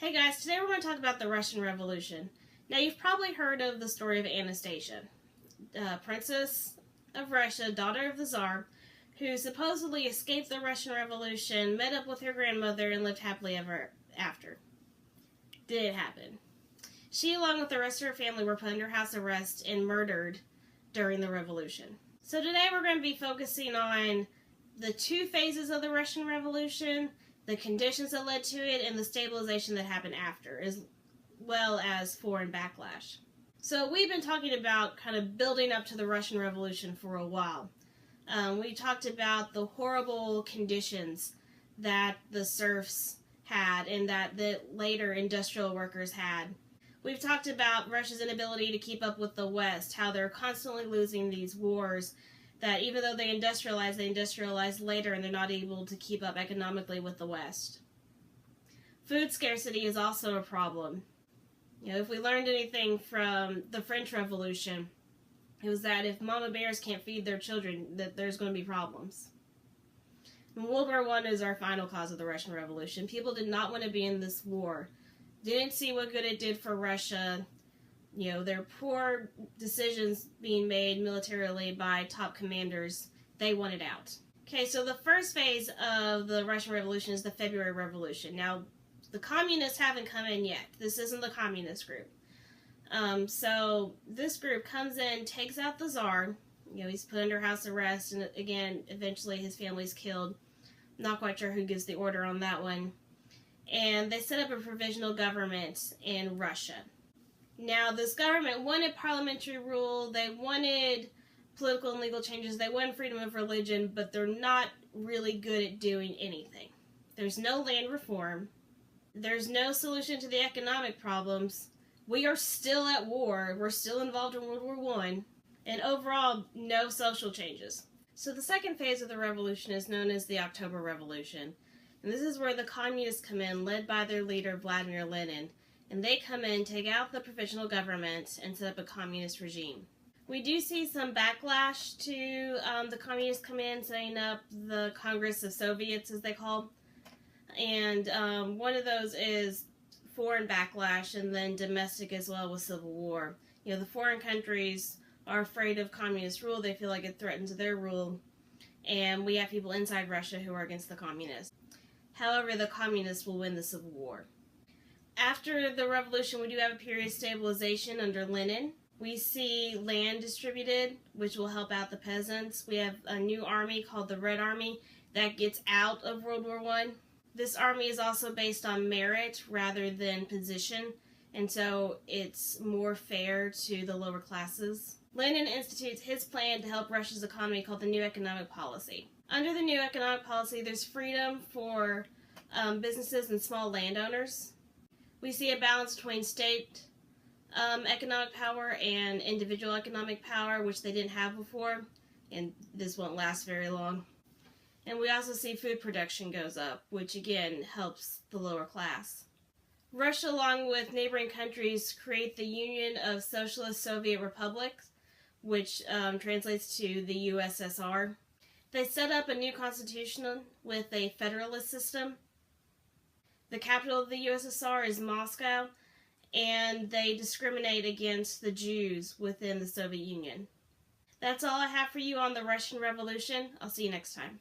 Hey guys, today we're going to talk about the Russian Revolution. Now you've probably heard of the story of Anastasia, Princess of Russia, daughter of the Tsar, who supposedly escaped the Russian Revolution, met up with her grandmother, and lived happily ever after. Did it happen? She, along with the rest of her family, were put under house arrest and murdered during the revolution. So today we're going to be focusing on the two phases of the Russian Revolution, the conditions that led to it, and the stabilization that happened after, as well as foreign backlash. So we've been talking about kind of building up to the Russian Revolution for a while. We talked about the horrible conditions that the serfs had and that the later industrial workers had. We've talked about Russia's inability to keep up with the West, how they're constantly losing these wars, that even though they industrialize later and they're not able to keep up economically with the West. Food scarcity is also a problem. You know, if we learned anything from the French Revolution, it was that if mama bears can't feed their children, that there's going to be problems. And World War I is our final cause of the Russian Revolution. People did not want to be in this war. Didn't see what good it did for Russia. You know, their poor decisions being made militarily by top commanders, they wanted out. Okay, so the first phase of the Russian Revolution is the February Revolution. Now, the communists haven't come in yet. This isn't the communist group. So this group comes in, takes out the Tsar. You know, he's put under house arrest, and again, eventually his family's killed. Not quite sure who gives the order on that one. And they set up a provisional government in Russia. Now, this government wanted parliamentary rule, they wanted political and legal changes, they wanted freedom of religion, but they're not really good at doing anything. There's no land reform. There's no solution to the economic problems. We are still at war. We're still involved in World War I. And overall, no social changes. So the second phase of the revolution is known as the October Revolution. And this is where the communists come in, led by their leader, Vladimir Lenin. And they come in, take out the provisional government, and set up a communist regime. We do see some backlash to the communists come in, setting up the Congress of Soviets, as they call. And one of those is foreign backlash, and then domestic as well with civil war. You know, the foreign countries are afraid of communist rule. They feel like it threatens their rule. And we have people inside Russia who are against the communists. However, the communists will win the civil war. After the revolution, we do have a period of stabilization under Lenin. We see land distributed, which will help out the peasants. We have a new army called the Red Army that gets out of World War I. This army is also based on merit rather than position, and so it's more fair to the lower classes. Lenin institutes his plan to help Russia's economy called the New Economic Policy. Under the New Economic Policy, there's freedom for businesses and small landowners. We see a balance between state economic power and individual economic power, which they didn't have before, and this won't last very long. And we also see food production goes up, which again helps the lower class. Russia, along with neighboring countries, create the Union of Socialist Soviet Republics, which translates to the USSR. They set up a new constitution with a federalist system. The capital of the USSR is Moscow, and they discriminate against the Jews within the Soviet Union. That's all I have for you on the Russian Revolution. I'll see you next time.